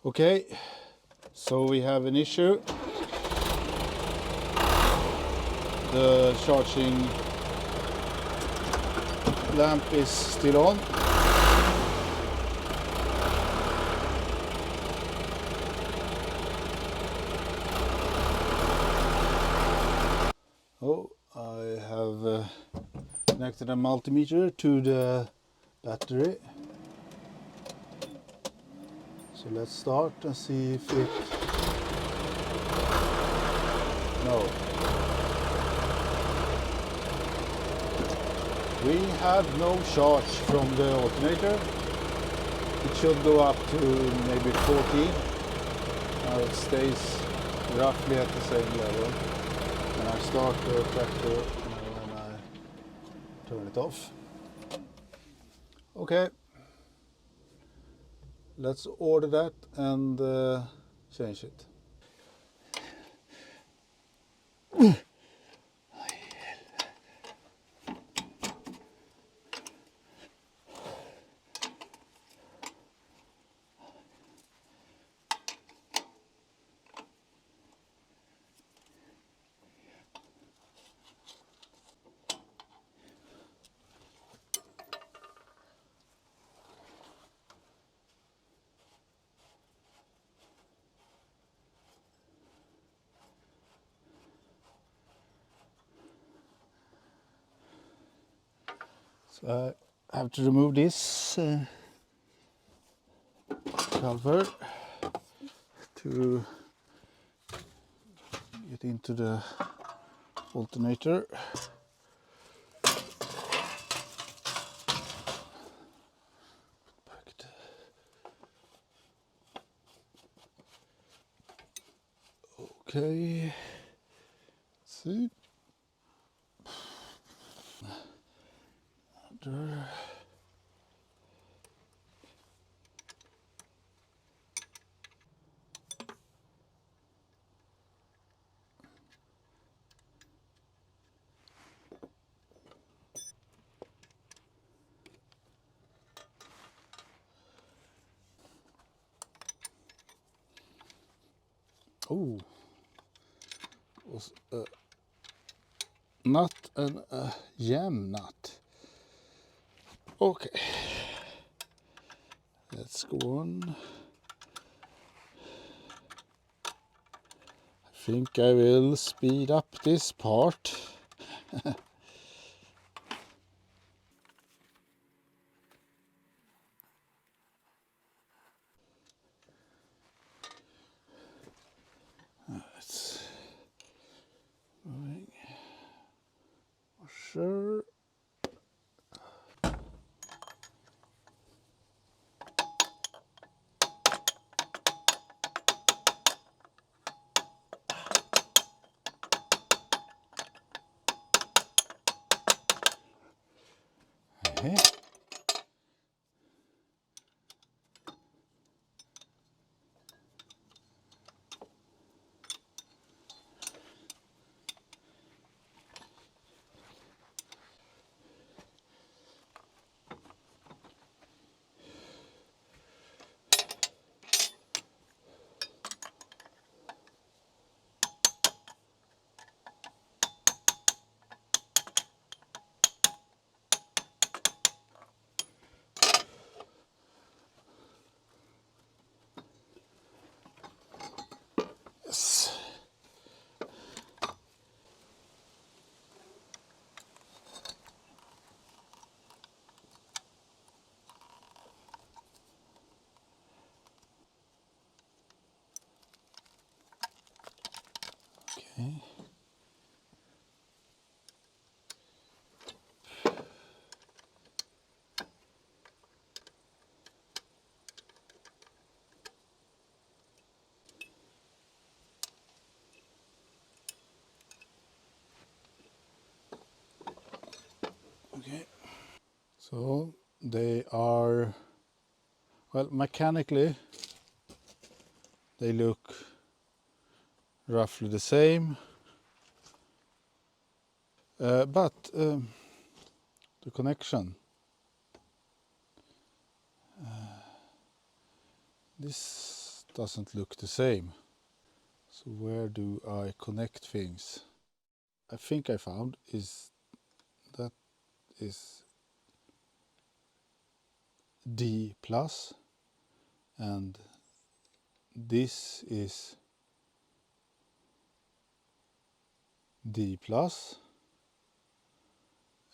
Okay, so we have an issue. The charging lamp is still on. Oh, I have connected a multimeter to the battery. So let's start and see if it... No. We have no charge from the alternator. It should go up to maybe 14. Now it stays roughly at the same level. And I start the tractor when I turn it off. Okay. Let's order that and change it. So I have to remove this cover to get into the alternator. Okay, let's see. There. Oh, was a nut and a jam nut. Okay, let's go on. I think I will speed up this part. It's moving. Sure. Okay. Yes. Okay. Okay. So they are, well, mechanically they look roughly the same, but the connection, this doesn't look the same. So where do I connect things? I think I found is that is D plus, and this is D plus,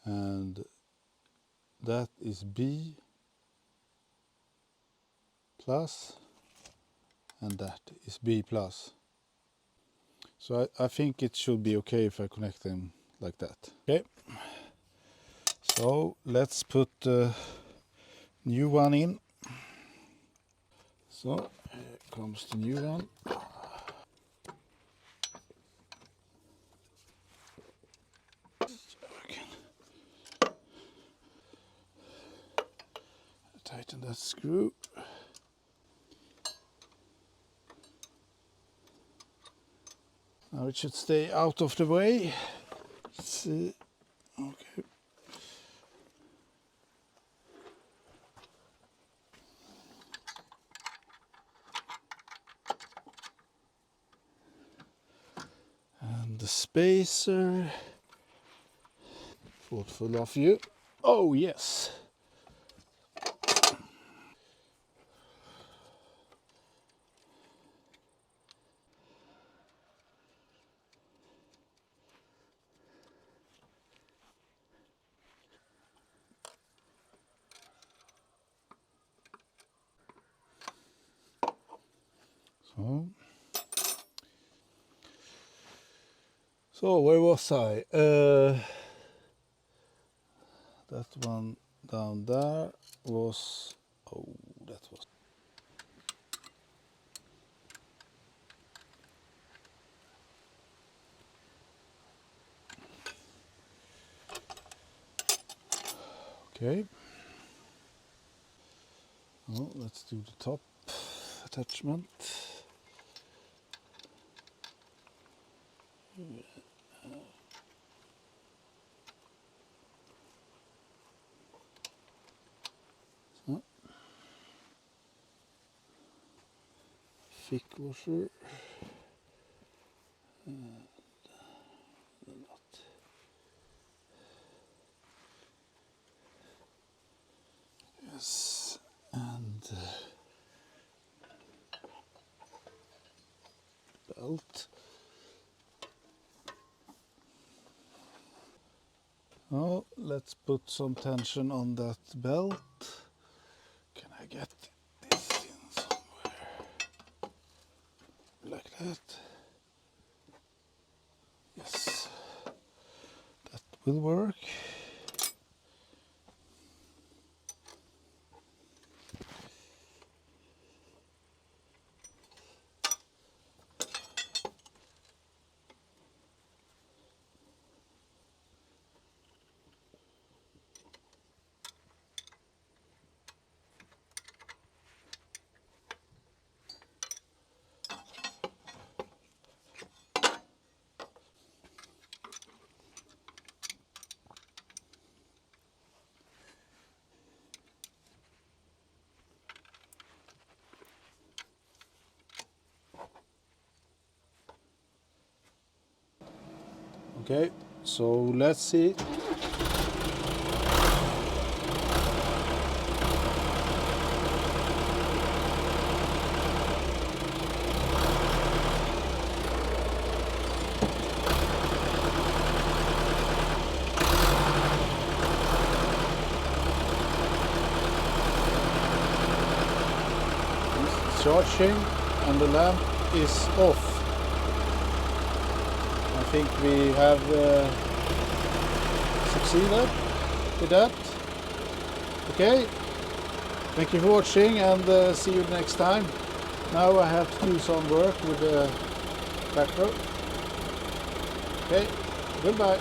and that is B plus, and that is B plus. So I think it should be okay if I connect them like that. Okay, so let's put the new one in. So here comes the new one. Tighten that screw. Now it should stay out of the way. Let's see. Okay. And the spacer. Thoughtful of you. Oh yes. So where was I? That one down there was, oh, that was. Okay. Oh, let's do the top attachment. So. Thick washer. Yes, and belt. Oh, let's put some tension on that belt. Can I get this in somewhere? Like that. Yes, that will work. Okay, so let's see. It's charging and the lamp is off. I think we have succeeded with that. Okay, thank you for watching, and see you next time. Now I have to do some work with the backhoe. Okay, goodbye.